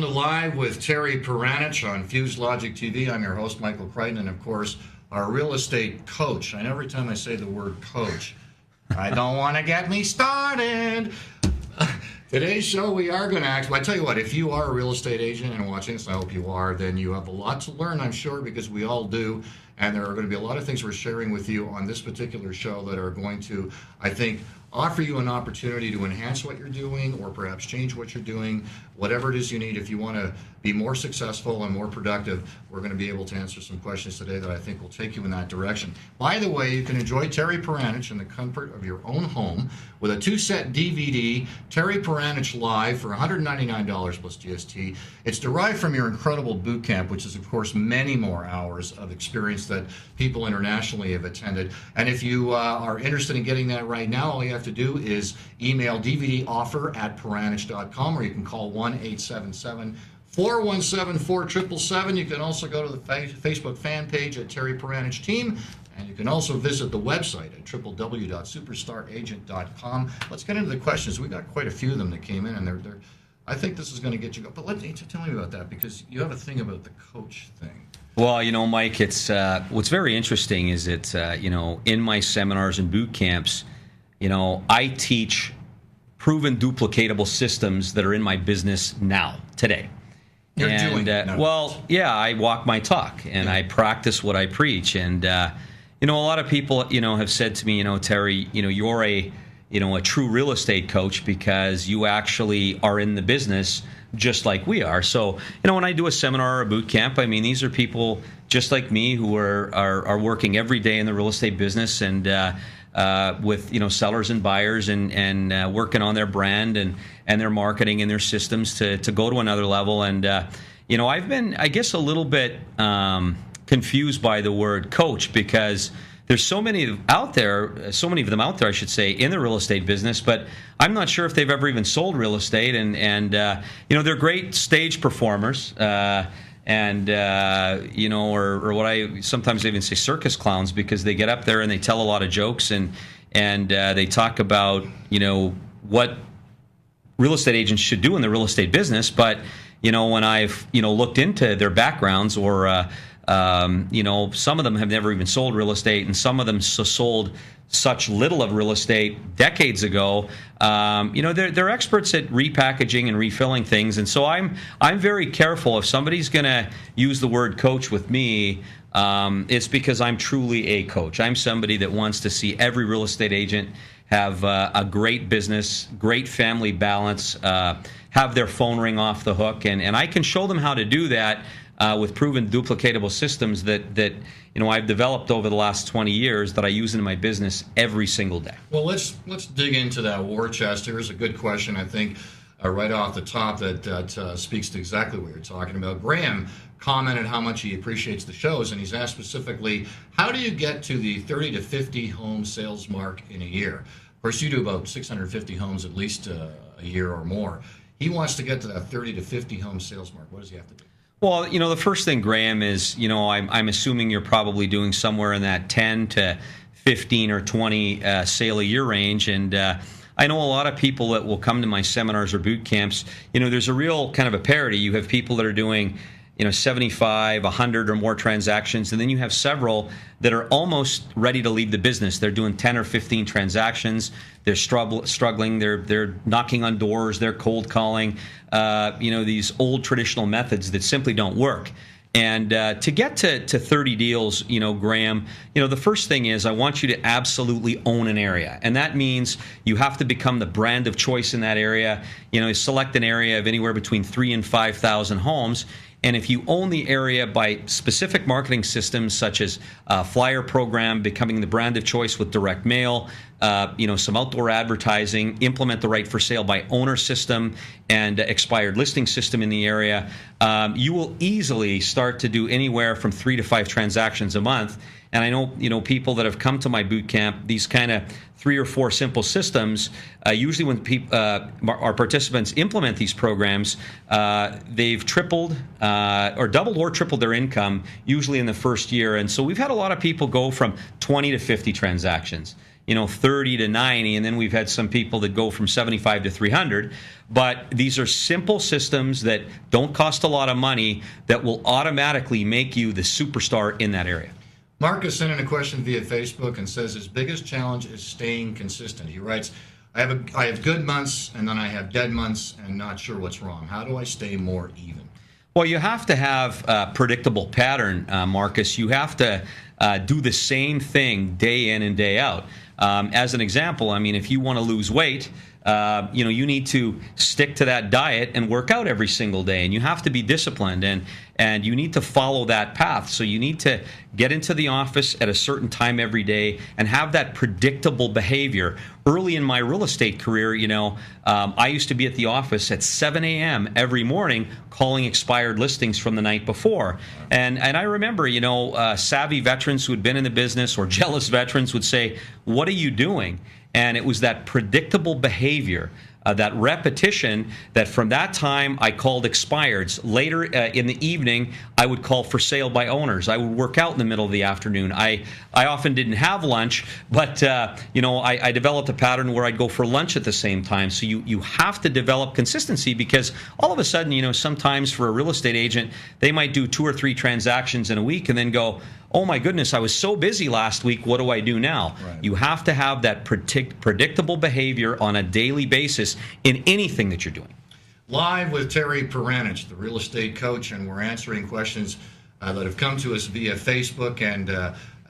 Welcome to Live with Terry Paranych on Fuse Logic TV. I'm your host, Michael Crichton, and of course, our real estate coach. And every time I say the word coach, I don't want to get me started. Today's show, we are going to I tell you what, if you are a real estate agent and watching this, I hope you are, then you have a lot to learn, I'm sure, because we all do. And there are going to be a lot of things we're sharing with you on this particular show that are going to, I think, offer you an opportunity to enhance what you're doing or perhaps change what you're doing, whatever it is you need. If you want to be more successful and more productive, we're going to be able to answer some questions today that I think will take you in that direction. By the way, you can enjoy Terry Paranych in the comfort of your own home with a 2-set DVD, Terry Paranych Live, for $199 plus GST. It's derived from your incredible boot camp, which is, of course, many more hours of experience that people internationally have attended. And if you are interested in getting that right now, all you have to do is email dvdoffer@Paranych.com, or you can call 1-877-417-4777. You can also go to the Facebook fan page at Terry Paranych Team, and you can also visit the website at www.superstaragent.com. Let's get into the questions. We got quite a few of them that came in, and they're I think this is going to get you go. But tell me about that, because you have a thing about the coach thing. Well, Mike, it's what's very interesting is that in my seminars and boot camps, I teach proven duplicatable systems that are in my business now, today. You're doing it. I walk my talk, and I practice what I preach. And a lot of people have said to me, Terry, you're a true real estate coach because you actually are in the business just like we are. So, when I do a seminar or a boot camp, I mean, these are people just like me who are working every day in the real estate business and with sellers and buyers and working on their brand and their marketing and their systems to go to another level. And I've been, I guess, a little bit confused by the word coach, because there's so many of them out there, I should say, in the real estate business, but I'm not sure if they've ever even sold real estate. And they're great stage performers, or what I sometimes even say circus clowns, because they get up there and they tell a lot of jokes and they talk about what real estate agents should do in the real estate business. But when I've looked into their backgrounds, or some of them have never even sold real estate, and some of them sold such little of real estate decades ago. They're experts at repackaging and refilling things, and so I'm very careful. If somebody's going to use the word coach with me, it's because I'm truly a coach. I'm somebody that wants to see every real estate agent have a great business, great family balance, have their phone ring off the hook, and I can show them how to do that with proven duplicatable systems that I've developed over the last 20 years that I use in my business every single day. Well, let's dig into that war chest. Here's a good question, I think, right off the top that speaks to exactly what you're talking about. Graham commented how much he appreciates the shows, and he's asked specifically, how do you get to the 30 to 50 home sales mark in a year? Of course, you do about 650 homes at least a year or more. He wants to get to that 30 to 50 home sales mark. What does he have to do? Well, the first thing, Graham, is, I'm assuming you're probably doing somewhere in that 10 to 15 or 20 sale a year range. And I know a lot of people that will come to my seminars or boot camps, there's a real kind of a parity. You have people that are doing, 75, 100 or more transactions, and then you have several that are almost ready to leave the business. They're doing 10 or 15 transactions. They're struggling. They're knocking on doors. They're cold calling. These old traditional methods that simply don't work. And to get to 30 deals, Graham, the first thing is I want you to absolutely own an area. And that means you have to become the brand of choice in that area. Select an area of anywhere between 3,000 and 5,000 homes. And if you own the area by specific marketing systems such as flyer program, becoming the brand of choice with direct mail, some outdoor advertising, implement the right for sale by owner system and expired listing system in the area, you will easily start to do anywhere from 3 to 5 transactions a month. And I know, people that have come to my boot camp, these kind of 3 or 4 simple systems, usually when our participants implement these programs, they've tripled or doubled or tripled their income, usually in the first year. And so we've had a lot of people go from 20 to 50 transactions. 30 to 90, and then we've had some people that go from 75 to 300. But these are simple systems that don't cost a lot of money that will automatically make you the superstar in that area. Marcus sent in a question via Facebook and says his biggest challenge is staying consistent. He writes, I have good months and then I have dead months and not sure what's wrong. How do I stay more even? Well, you have to have a predictable pattern, Marcus. You have to do the same thing day in and day out. As an example, I mean, if you want to lose weight, you need to stick to that diet and work out every single day, and you have to be disciplined, and you need to follow that path. So you need to get into the office at a certain time every day and have that predictable behavior. Early in my real estate career, I used to be at the office at 7 a.m. every morning calling expired listings from the night before. And I remember, savvy veterans who had been in the business or jealous veterans would say, "What are you doing?" And it was that predictable behavior, that repetition, that from that time I called expireds. Later in the evening, I would call for sale by owners. I would work out in the middle of the afternoon. I often didn't have lunch, but I developed a pattern where I'd go for lunch at the same time. So you have to develop consistency, because all of a sudden, sometimes for a real estate agent, they might do 2 or 3 transactions in a week and then go, "Oh my goodness, I was so busy last week, what do I do now?" Right. You have to have that predictable behavior on a daily basis in anything that you're doing. Live with Terry Paranych, the real estate coach, and we're answering questions that have come to us via Facebook. And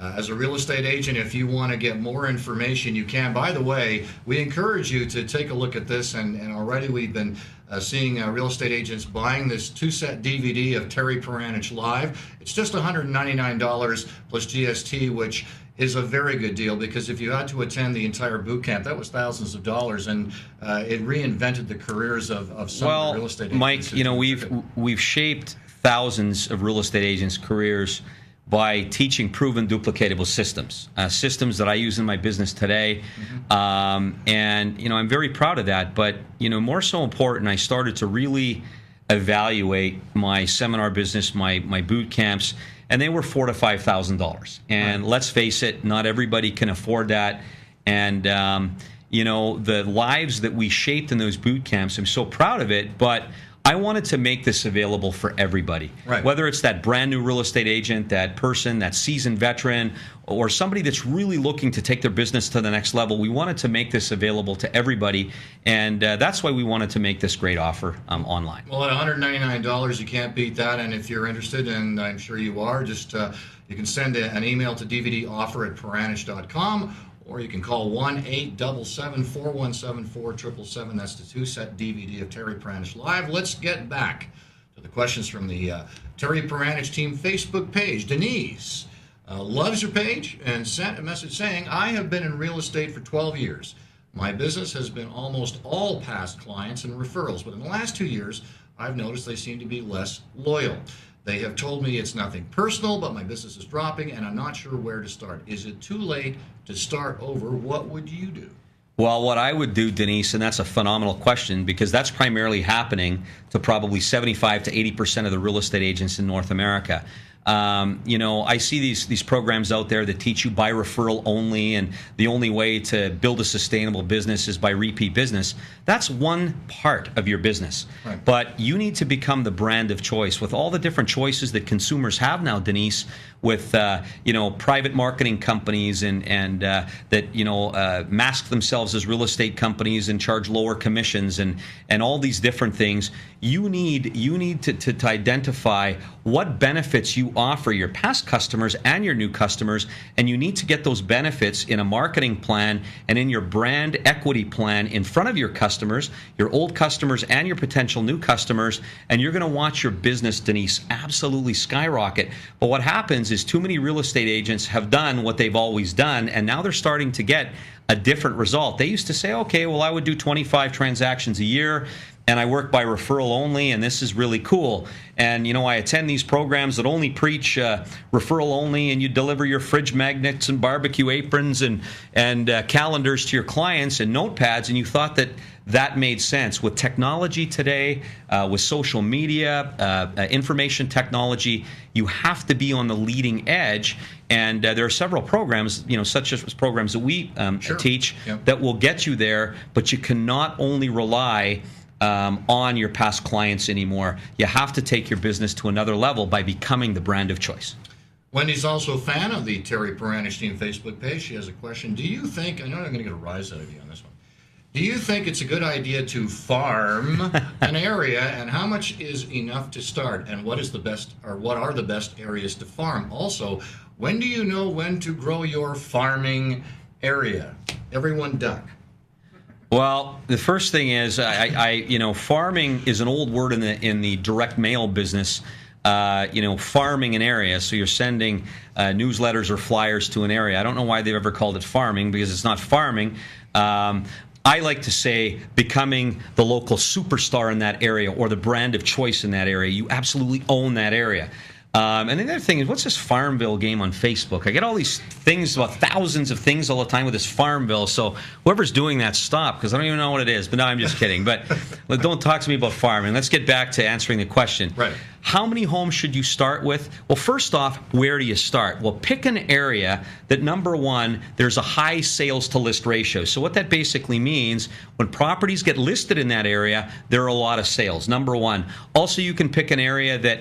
as a real estate agent, if you want to get more information, you can. By the way, we encourage you to take a look at this, and already we've been seeing real estate agents buying this 2-set DVD of Terry Paranych Live. It's just $199 plus GST, which is a very good deal, because if you had to attend the entire boot camp, that was thousands of dollars, and it reinvented the careers of some of the real estate agents. Mike, we've shaped thousands of real estate agents' careers by teaching proven duplicatable systems, systems that I use in my business today. And I'm very proud of that. But more so important, I started to really evaluate my seminar business, my boot camps, and they were $4,000 to $5,000. And let's face it, not everybody can afford that. And the lives that we shaped in those boot camps, I'm so proud of it. But I wanted to make this available for everybody, right? Whether it's that brand new real estate agent, that person, that seasoned veteran, or somebody that's really looking to take their business to the next level. We wanted to make this available to everybody, and that's why we wanted to make this great offer online. Well, at $199, you can't beat that. And if you're interested, and I'm sure you are, just you can send an email to dvdoffer@paranych.com. Or you can call 1-877-417-4777. That's the 2-set DVD of Terry Paranych Live. Let's get back to the questions from the Terry Paranych Team Facebook page. Denise loves your page and sent a message saying, "I have been in real estate for 12 years. My business has been almost all past clients and referrals, but in the last 2 years, I've noticed they seem to be less loyal. They have told me it's nothing personal, but my business is dropping, and I'm not sure where to start. Is it too late to start over? What would you do?" Well, what I would do, Denise, and that's a phenomenal question, because that's primarily happening to probably 75 to 80% of the real estate agents in North America. I see these programs out there that teach you by referral only, and the only way to build a sustainable business is by repeat business. That's one part of your business. Right. But you need to become the brand of choice with all the different choices that consumers have now, Denise, with private marketing companies and that mask themselves as real estate companies and charge lower commissions and all these different things. You need to identify what benefits you offer your past customers and your new customers, and you need to get those benefits in a marketing plan and in your brand equity plan in front of your customers, your old customers and your potential new customers, and you're going to watch your business, Denise, absolutely skyrocket. But what happens is too many real estate agents have done what they've always done, and now they're starting to get a different result. They used to say, okay, well, I would do 25 transactions a year, and I work by referral only, and this is really cool. And, I attend these programs that only preach referral only, and you deliver your fridge magnets and barbecue aprons and calendars to your clients and notepads, and you thought that that made sense. With technology today, with social media, information technology, you have to be on the leading edge. And there are several programs, such as programs that we teach that will get you there, but you cannot only rely on your past clients anymore. You have to take your business to another level by becoming the brand of choice. Wendy's also a fan of the Terry Paranych Team Facebook page. She has a question. Do you think, I know I'm going to get a rise out of you on this one, do you think it's a good idea to farm an area, and how much is enough to start, and what are the best areas to farm? Also, when do you know when to grow your farming area? Everyone duck. Well, the first thing is, farming is an old word in the direct mail business. Farming an area, so you're sending newsletters or flyers to an area. I don't know why they've ever called it farming, because it's not farming. I like to say becoming the local superstar in that area, or the brand of choice in that area. You absolutely own that area. And the other thing is, what's this Farmville game on Facebook? I get all these things about thousands of things all the time with this Farmville. So whoever's doing that, stop, because I don't even know what it is. But no, I'm just kidding. But don't talk to me about farming. Let's get back to answering the question. Right. How many homes should you start with? Well, first off, where do you start? Well, pick an area that, number one, there's a high sales to list ratio. So what that basically means, when properties get listed in that area, there are a lot of sales, number one. Also, you can pick an area that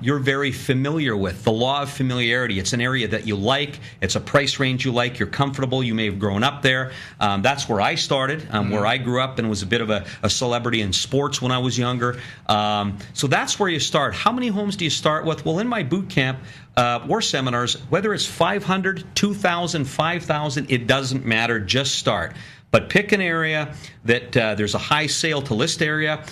you're very familiar with, the law of familiarity. It's an area that you like. It's a price range you like. You're comfortable. You may have grown up there. That's where I started, where I grew up and was a bit of a celebrity in sports when I was younger. So that's where you start. How many homes do you start with? Well, in my boot camp or seminars, whether it's 500, 2,000, 5,000, it doesn't matter. Just start. But pick an area that there's a high sale to list area.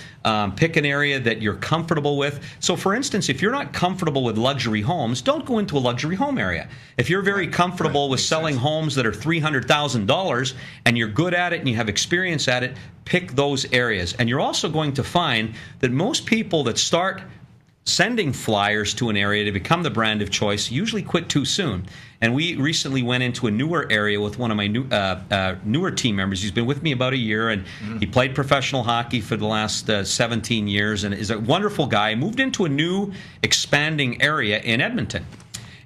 Pick an area that you're comfortable with. So, for instance, if you're not comfortable with luxury homes, don't go into a luxury home area. If you're very comfortable with selling homes that are $300,000 and you're good at it and you have experience at it, pick those areas. And you're also going to find that most people that start sending flyers to an area to become the brand of choice usually quit too soon. And we recently went into a newer area with one of my newer team members. He's been with me about a year, and he played professional hockey for the last 17 years and is a wonderful guy. Moved into a new expanding area in Edmonton.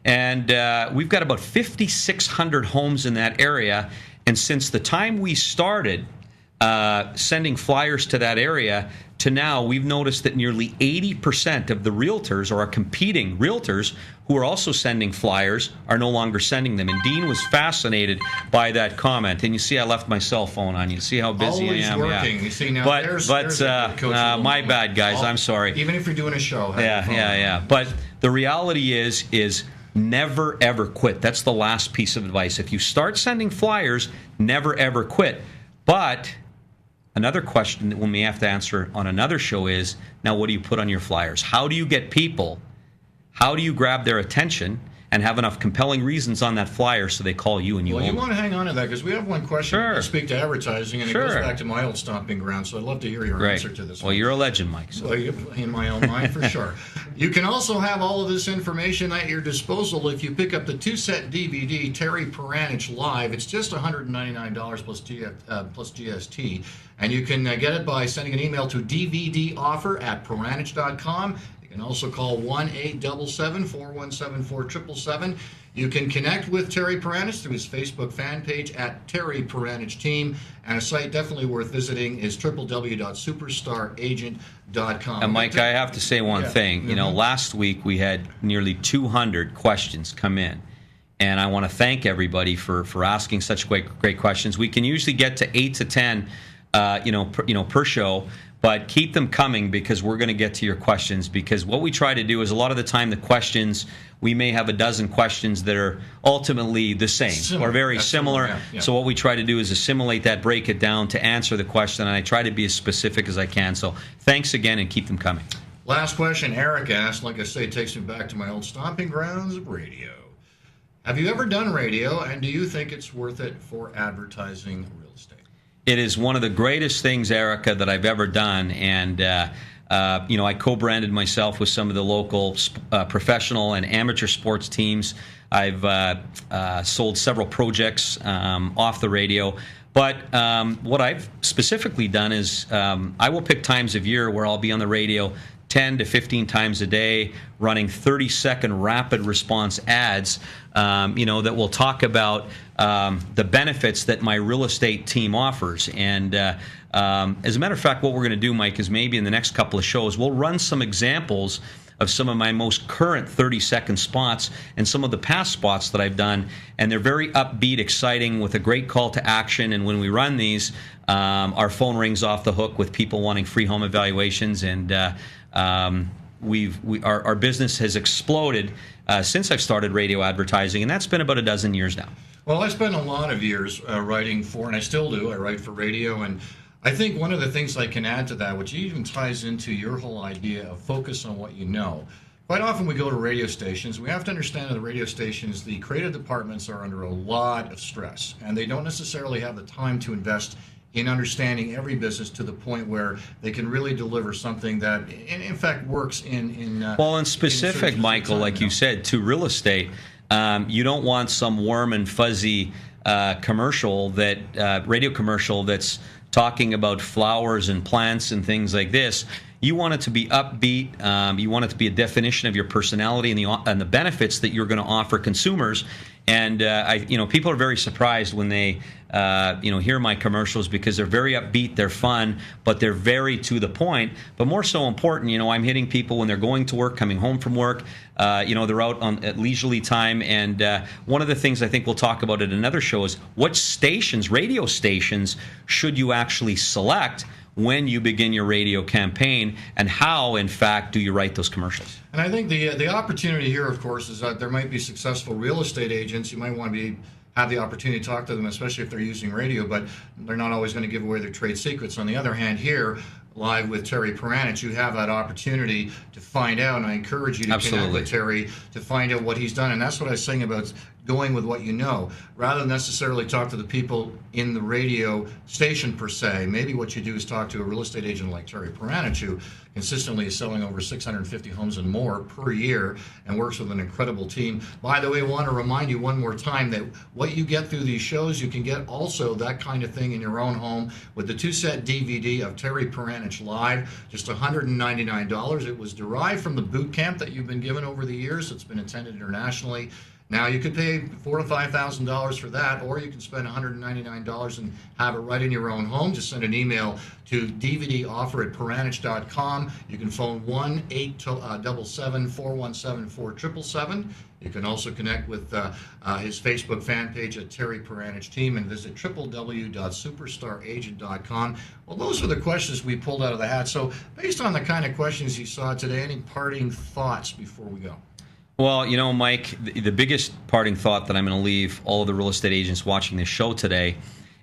And we've got about 5,600 homes in that area. And since the time we started sending flyers to that area to now, we've noticed that nearly 80% of the realtors, or our competing realtors, who are also sending flyers, are no longer sending them. And Dean was fascinated by that comment. And you see, I left my cell phone on. You see how busy Always I am. Working. Yeah. You see, now But there's a coach my bad, guys. I'm sorry. Even if you're doing a show. Yeah. But the reality is never ever quit. That's the last piece of advice. If you start sending flyers, never ever quit. But another question that we may have to answer on another show is, now what do you put on your flyers? How do you get people? How do you grab their attention and have enough compelling reasons on that flyer so they call you and you Well, own you them? want to hang on to that, because we have one question. Sure. To speak to advertising, and it goes back to my old stomping ground, so I'd love to hear your answer to this Well, one. you're a legend, Mike. So. Well, in my own mind, for sure. You can also have all of this information at your disposal if you pick up the 2-set DVD, Terry Paranych Live. It's just $199 plus GST. And you can get it by sending an email to dvdoffer@paranych.com. You can also call 1-877-417-4777. You can connect with Terry Paranych through his Facebook fan page at Terry Paranych Team. And a site definitely worth visiting is www.superstaragent.com. And Mike, I have to say one thing. You know, last week we had nearly 200 questions come in. And I want to thank everybody for asking such great questions. We can usually get to 8 to 10 per show, but keep them coming, because we're going to get to your questions. Because what we try to do is, a lot of the time the questions, we may have a dozen questions that are ultimately the same or very similar. Yeah. So what we try to do is assimilate that, break it down to answer the question, and I try to be as specific as I can. So thanks again, and keep them coming. Last question Eric asked, like I say, takes me back to my old stomping grounds of radio. Have you ever done radio, and do you think it's worth it for advertising real estate? It is one of the greatest things, Erica, that I've ever done. And, I co-branded myself with some of the local professional and amateur sports teams. I've sold several projects off the radio. But what I've specifically done is I will pick times of year where I'll be on the radio 10 to 15 times a day, running 30-second rapid response ads, that will talk about the benefits that my real estate team offers. And as a matter of fact, what we're going to do, Mike, is maybe in the next couple of shows, we'll run some examples of some of my most current 30-second spots and some of the past spots that I've done. And they're very upbeat, exciting, with a great call to action. And when we run these, our phone rings off the hook with people wanting free home evaluations. And our business has exploded since I've started radio advertising, and that's been about a dozen years now. Well, I spent a lot of years writing for, and I still do, I write for radio, and I think one of the things I can add to that, which even ties into your whole idea of focus on what you know. Quite often we go to radio stations. We have to understand that the radio stations, the creative departments are under a lot of stress, and they don't necessarily have the time to invest in understanding every business to the point where they can really deliver something that, in fact, works in well, in specific, Michael, like you said, to real estate, you don't want some warm and fuzzy commercial radio commercial that's talking about flowers and plants and things like this. You want it to be upbeat. You want it to be a definition of your personality and the benefits that you're going to offer consumers. And people are very surprised when they hear my commercials, because they're very upbeat, they're fun, but they're very to the point. But more so important, I'm hitting people when they're going to work, coming home from work. They're out at leisurely time. And one of the things I think we'll talk about at another show is what radio stations, should you actually select when you begin your radio campaign, and how, in fact, do you write those commercials? And I think the opportunity here, of course, is that there might be successful real estate agents. You might want to have the opportunity to talk to them, especially if they're using radio, but they're not always going to give away their trade secrets. On the other hand, here, live with Terry Paranych, you have that opportunity to find out, and I encourage you to connect with Terry to find out what he's done. And that's what I was saying about going with what you know, rather than necessarily talk to the people in the radio station per se. Maybe what you do is talk to a real estate agent like Terry Paranych, who consistently is selling over 650 homes and more per year and works with an incredible team. By the way, I want to remind you one more time that what you get through these shows, you can get also that kind of thing in your own home with the 2-set DVD of Terry Paranych Live, just $199. It was derived from the boot camp that you've been given over the years. It's been attended internationally. Now, you could pay $4,000 to $5,000 for that, or you can spend $199 and have it right in your own home. Just send an email to dvdoffer@paranych.com. You can phone 1-877-417-4777. You can also connect with his Facebook fan page at Terry Paranych Team, and visit www.superstaragent.com. Well, those are the questions we pulled out of the hat. So based on the kind of questions you saw today, any parting thoughts before we go? Well, Mike, the biggest parting thought that I'm going to leave all of the real estate agents watching this show today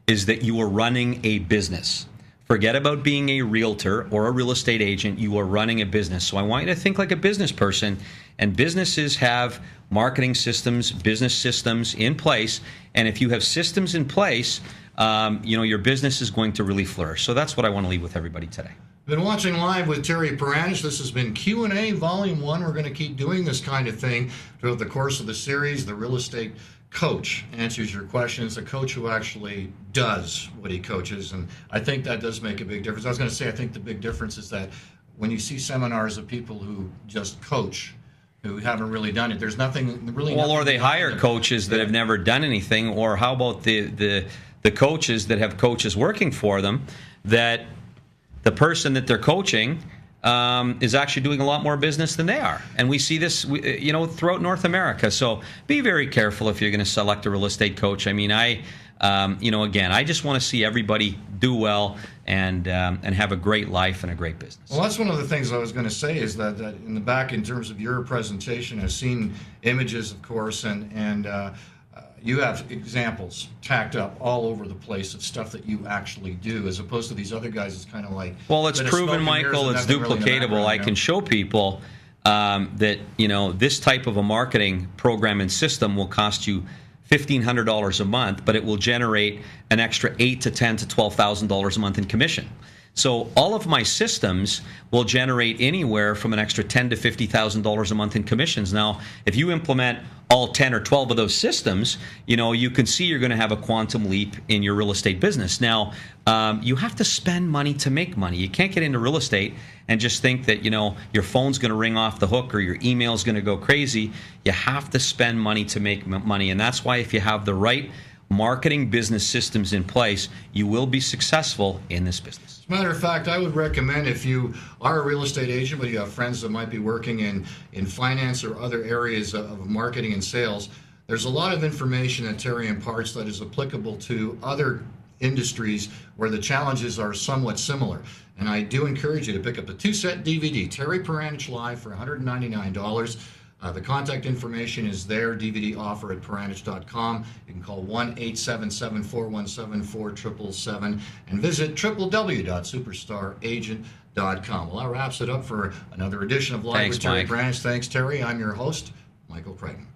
is that you are running a business. Forget about being a realtor or a real estate agent. You are running a business. So I want you to think like a business person, and businesses have marketing systems, business systems in place. And if you have systems in place, your business is going to really flourish. So that's what I want to leave with everybody today. Been watching Live with Terry Paranych. This has been Q&A Volume 1. We're going to keep doing this kind of thing throughout the course of the series. The real estate coach answers your questions, a coach who actually does what he coaches, and I think that does make a big difference. I was going to say, I think the big difference is that when you see seminars of people who just coach, who haven't really done it, there's nothing really... Well, or they hire coaches that have never done anything, or how about the coaches that have coaches working for them, that the person that they're coaching is actually doing a lot more business than they are. And we see this, throughout North America. So be very careful if you're going to select a real estate coach. I mean, I just want to see everybody do well and have a great life and a great business. Well, that's one of the things I was going to say is that in the back, in terms of your presentation, I've seen images, of course, and you have examples tacked up all over the place of stuff that you actually do, as opposed to these other guys. It's kind of like, well, it's proven, Michael. It's duplicatable. Really I can show people that this type of a marketing program and system will cost you $1,500 a month, but it will generate an extra $8,000 to $10,000 to $12,000 a month in commission. So all of my systems will generate anywhere from an extra $10,000 to $50,000 a month in commissions. Now, if you implement all 10 or 12 of those systems, you can see you're going to have a quantum leap in your real estate business. Now, you have to spend money to make money. You can't get into real estate and just think that, your phone's going to ring off the hook or your email's going to go crazy. You have to spend money to make money. And that's why if you have the right marketing business systems in place, you will be successful in this business. As a matter of fact, I would recommend, if you are a real estate agent, but you have friends that might be working in finance or other areas of marketing and sales, there's a lot of information that Terry imparts that is applicable to other industries where the challenges are somewhat similar. And I do encourage you to pick up the 2-set DVD, Terry Paranych Live, for $199. The contact information is there, DVD offer at Paranych.com. You can call 1-877-417-4777 and visit www.superstaragent.com. Well, that wraps it up for another edition of Live with Terry Paranych. Thanks, Terry. I'm your host, Michael Crichton.